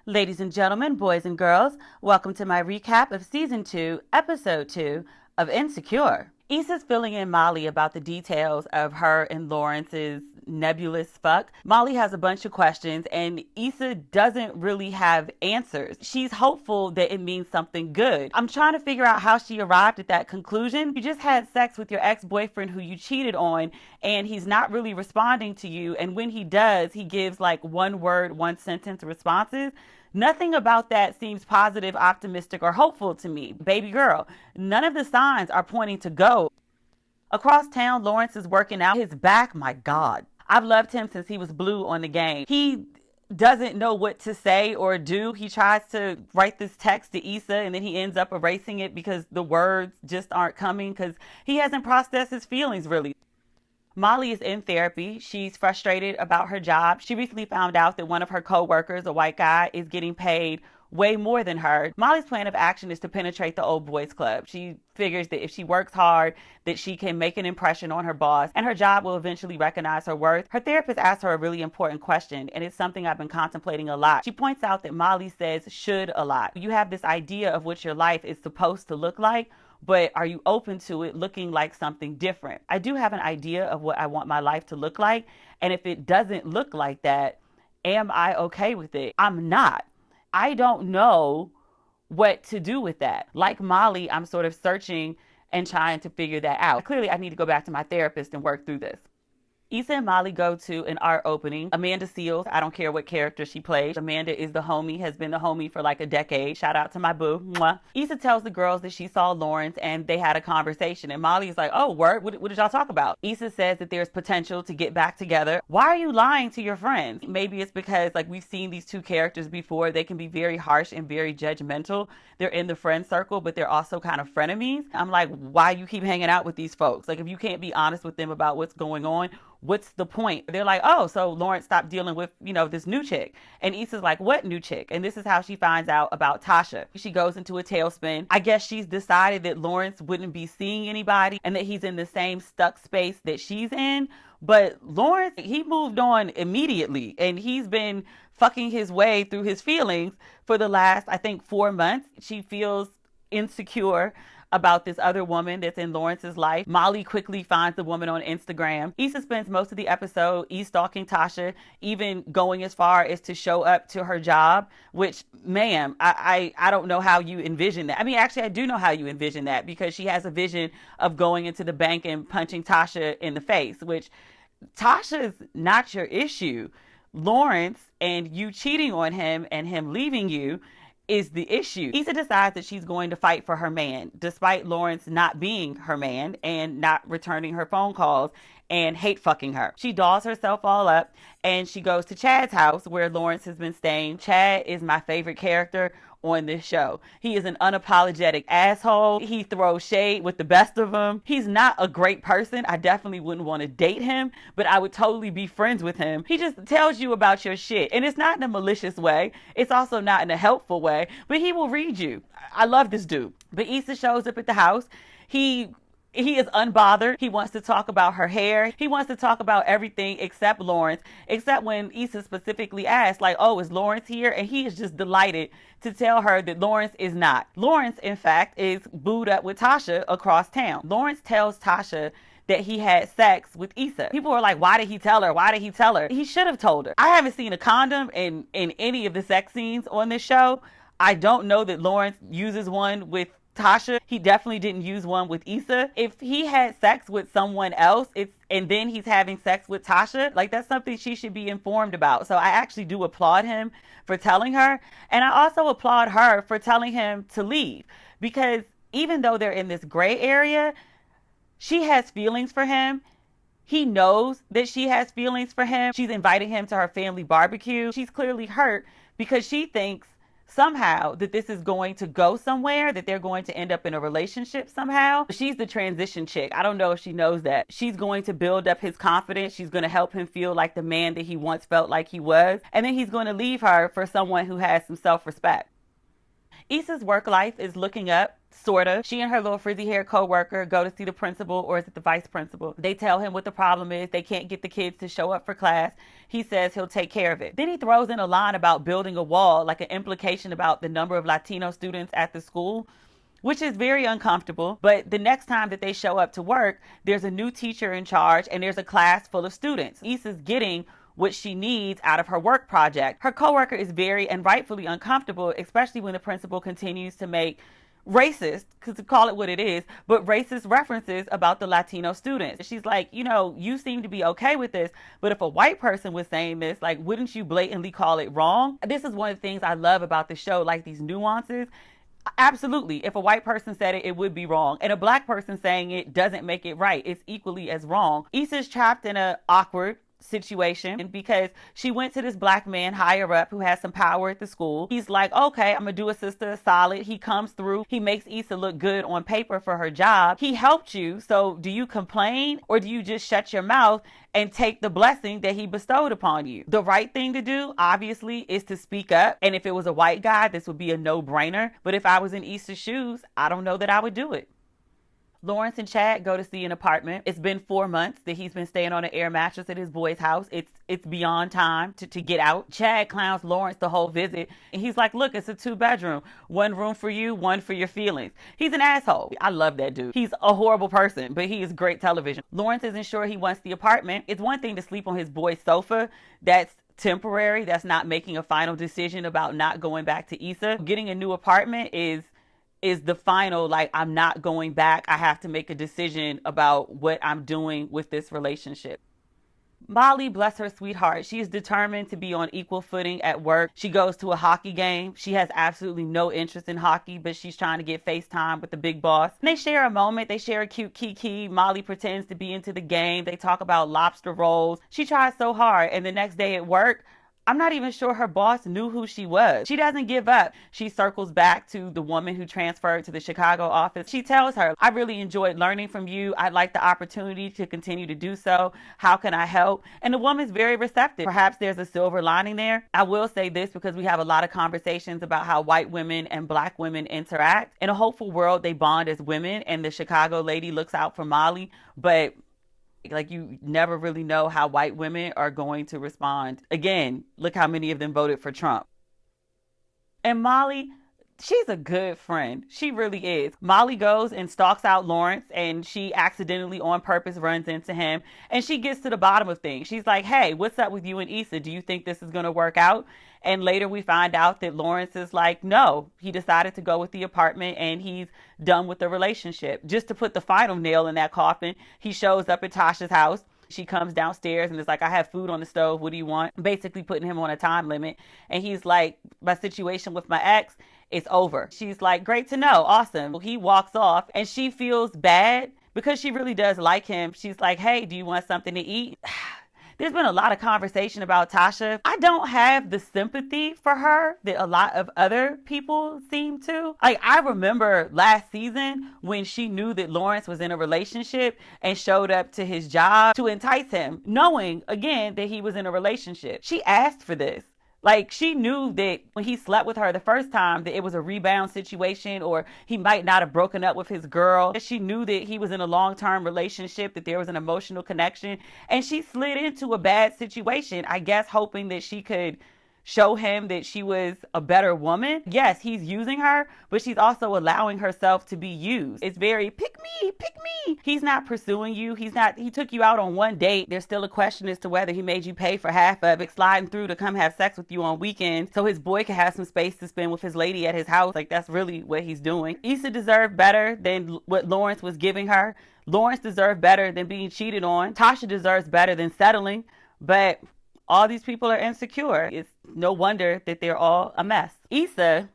Ladies and gentlemen, boys and girls, welcome to my recap of Season 2, Episode 2 of Insecure. Issa's filling in Molly about the details of her and Lawrence's nebulous fuck. Molly has a bunch of questions and Issa doesn't really have answers. She's hopeful that it means something good. I'm trying to figure out how she arrived at that conclusion. You just had sex with your ex-boyfriend who you cheated on and he's not really responding to you, and when he does, he gives like one word, one sentence responses. Nothing about that seems positive, optimistic, or hopeful to me. Baby girl, none of the signs are pointing to go. Across town, Lawrence is working out his back. My God. I've loved him since he was blue on the game. He doesn't know what to say or do. He tries to write this text to Issa and then he ends up erasing it because the words just aren't coming because he hasn't processed his feelings really. Molly is in therapy. She's frustrated about her job. She recently found out that one of her co-workers, a white guy, is getting paid way more than her. Molly's plan of action is to penetrate the old boys club. She figures that if she works hard, that she can make an impression on her boss and her job will eventually recognize her worth. Her therapist asks her a really important question, and it's something I've been contemplating a lot. She points out that Molly says should a lot. You have this idea of what your life is supposed to look like, but are you open to it looking like something different? I do have an idea of what I want my life to look like, and if it doesn't look like that, am I okay with it? I'm not. I don't know what to do with that. Like Molly, I'm sort of searching and trying to figure that out. Clearly, I need to go back to my therapist and work through this. Issa and Molly go to an art opening. Amanda Seales, I don't care what character she plays. Amanda is the homie, has been the homie for like a decade. Shout out to my boo. Mwah. Issa tells the girls that she saw Lawrence and they had a conversation. And Molly is like, oh, word, what did y'all talk about? Issa says that there's potential to get back together. Why are you lying to your friends? Maybe it's because like we've seen these two characters before. They can be very harsh and very judgmental. They're in the friend circle, but they're also kind of frenemies. I'm like, why you keep hanging out with these folks? Like if you can't be honest with them about what's going on, what's the point? They're like, oh, so Lawrence stopped dealing with, this new chick. And Issa's like, what new chick? And this is how she finds out about Tasha. She goes into a tailspin. I guess she's decided that Lawrence wouldn't be seeing anybody and that he's in the same stuck space that she's in. But Lawrence, he moved on immediately and he's been fucking his way through his feelings for the last, I think, 4 months. She feels insecure about this other woman that's in Lawrence's life. Molly quickly finds the woman on Instagram. Issa spends most of the episode stalking Tasha, even going as far as to show up to her job, which, ma'am, I don't know how you envision that. I mean, actually, I do know how you envision that because she has a vision of going into the bank and punching Tasha in the face, which Tasha's not your issue. Lawrence and you cheating on him and him leaving you is the issue. Issa decides that she's going to fight for her man, despite Lawrence not being her man and not returning her phone calls and hate fucking her. She dolls herself all up and she goes to Chad's house where Lawrence has been staying. Chad is my favorite character on this show. He is an unapologetic asshole. He throws shade with the best of them. He's not a great person. I definitely wouldn't want to date him, but I would totally be friends with him. He just tells you about your shit, and it's not in a malicious way. It's also not in a helpful way, but he will read you. I love this dude. But Issa shows up at the house. He is unbothered. He wants to talk about her hair. He wants to talk about everything except Lawrence, except when Issa specifically asks, like, oh, is Lawrence here? And he is just delighted to tell her that Lawrence is not. Lawrence, in fact, is booed up with Tasha across town. Lawrence tells Tasha that he had sex with Issa. People are like, why did he tell her? Why did he tell her? He should have told her. I haven't seen a condom in any of the sex scenes on this show. I don't know that Lawrence uses one with Tasha. He definitely didn't use one with Issa. If he had sex with someone else, and then he's having sex with Tasha, like that's something she should be informed about. So I actually do applaud him for telling her. And I also applaud her for telling him to leave, because even though they're in this gray area, she has feelings for him. He knows that she has feelings for him. She's inviting him to her family barbecue. She's clearly hurt because she thinks somehow that this is going to go somewhere, that they're going to end up in a relationship somehow. She's the transition chick. I don't know if she knows that. She's going to build up his confidence. She's going to help him feel like the man that he once felt like he was. And then he's going to leave her for someone who has some self-respect. Issa's work life is looking up, sort of. She and her little frizzy hair co-worker go to see the principal, or is it the vice principal? They tell him what the problem is. They can't get the kids to show up for class. He says he'll take care of it. Then he throws in a line about building a wall, like an implication about the number of Latino students at the school, which is very uncomfortable. But the next time that they show up to work, there's a new teacher in charge and there's a class full of students. Issa's getting what she needs out of her work project. Her coworker is very and rightfully uncomfortable, especially when the principal continues to make racist, because to call it what it is, but racist references about the Latino students. She's like, you know, you seem to be okay with this, but if a white person was saying this, like, wouldn't you blatantly call it wrong? This is one of the things I love about the show, like these nuances. Absolutely. If a white person said it, it would be wrong. And a black person saying it doesn't make it right. It's equally as wrong. Issa's trapped in an awkward situation because she went to this black man higher up who has some power at the school. He's like, okay, I'm gonna do a sister a solid. He comes through. He makes Issa look good on paper for her job. He helped you. So do you complain, or do you just shut your mouth and take the blessing that he bestowed upon you? The right thing to do, obviously, is to speak up. And if it was a white guy, this would be a no-brainer. But if I was in Issa's shoes, I don't know that I would do it. Lawrence and Chad go to see an apartment. It's been 4 months that he's been staying on an air mattress at his boy's house. It's beyond time to get out. Chad clowns Lawrence the whole visit. And he's like, look, it's a 2-bedroom. 1 room for you, 1 for your feelings. He's an asshole. I love that dude. He's a horrible person, but he is great television. Lawrence isn't sure he wants the apartment. It's one thing to sleep on his boy's sofa. That's temporary. That's not making a final decision about not going back to Issa. Getting a new apartment is the final, like, I'm not going back. I have to make a decision about what I'm doing with this relationship. Molly, bless her sweetheart, she is determined to be on equal footing at work. She goes to a hockey game. She has absolutely no interest in hockey, but she's trying to get FaceTime with the big boss. And they share a moment. They share a cute kiki. Molly pretends to be into the game. They talk about lobster rolls. She tries so hard, and the next day at work, I'm not even sure her boss knew who she was. She doesn't give up. She circles back to the woman who transferred to the Chicago office. She tells her, I really enjoyed learning from you. I'd like the opportunity to continue to do so. How can I help? And the woman's very receptive. Perhaps there's a silver lining there. I will say this because we have a lot of conversations about how white women and black women interact. In a hopeful world, they bond as women, and the Chicago lady looks out for Molly, but like, you never really know how white women are going to respond. Again, look how many of them voted for Trump. And Molly, she's a good friend. She really is. Molly goes and stalks out Lawrence, and she accidentally on purpose runs into him, and she gets to the bottom of things. She's like, hey, what's up with you and Issa? Do you think this is going to work out? And later we find out that Lawrence is like, no, he decided to go with the apartment and he's done with the relationship. Just to put the final nail in that coffin, he shows up at Tasha's house. She comes downstairs and is like, I have food on the stove. What do you want? Basically putting him on a time limit. And he's like, my situation with my ex, it's over. She's like, great to know. Awesome. Well, he walks off and she feels bad because she really does like him. She's like, hey, do you want something to eat? There's been a lot of conversation about Tasha. I don't have the sympathy for her that a lot of other people seem to. Like, I remember last season when she knew that Lawrence was in a relationship and showed up to his job to entice him, knowing, again, that he was in a relationship. She asked for this. Like, she knew that when he slept with her the first time that it was a rebound situation, or he might not have broken up with his girl. She knew that he was in a long-term relationship, that there was an emotional connection, and she slid into a bad situation, I guess hoping that she could show him that she was a better woman. Yes, he's using her, but she's also allowing herself to be used. It's very pick me, pick me. He's not pursuing you. He took you out on one date. There's still a question as to whether he made you pay for half of it, sliding through to come have sex with you on weekends so his boy can have some space to spend with his lady at his house. Like, that's really what he's doing. Issa deserved better than what Lawrence was giving her. Lawrence deserved better than being cheated on. Tasha deserves better than settling, but all these people are insecure. It's no wonder that they're all a mess. Issa,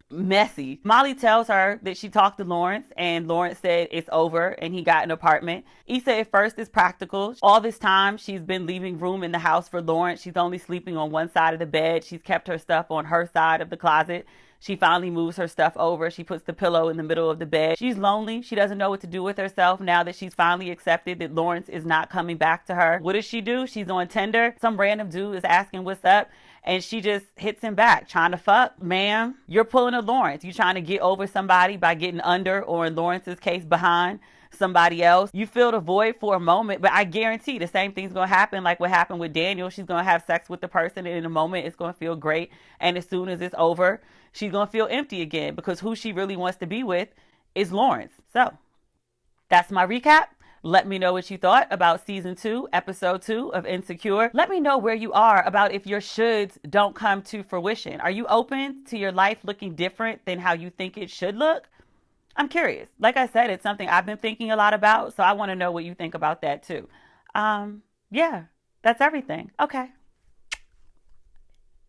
messy. Molly tells her that she talked to Lawrence and Lawrence said it's over and he got an apartment. Issa at first is practical. All this time she's been leaving room in the house for Lawrence. She's only sleeping on one side of the bed. She's kept her stuff on her side of the closet. She finally moves her stuff over. She puts the pillow in the middle of the bed. She's lonely. She doesn't know what to do with herself now that she's finally accepted that Lawrence is not coming back to her. What does she do? She's on Tinder. Some random dude is asking what's up. and she just hits him back, trying to fuck. Ma'am, you're pulling a Lawrence. You're trying to get over somebody by getting under, or in Lawrence's case, behind somebody else. You feel the void for a moment, but I guarantee the same thing's going to happen like what happened with Daniel. She's going to have sex with the person, and in a moment it's going to feel great, and as soon as it's over, she's going to feel empty again, because who she really wants to be with is Lawrence. So that's my recap. Let me know what you thought about season 2, episode 2 of Insecure. Let me know where you are about if your shoulds don't come to fruition. Are you open to your life looking different than how you think it should look? I'm curious. Like I said, it's something I've been thinking a lot about, so I want to know what you think about that too. Yeah, that's everything. Okay.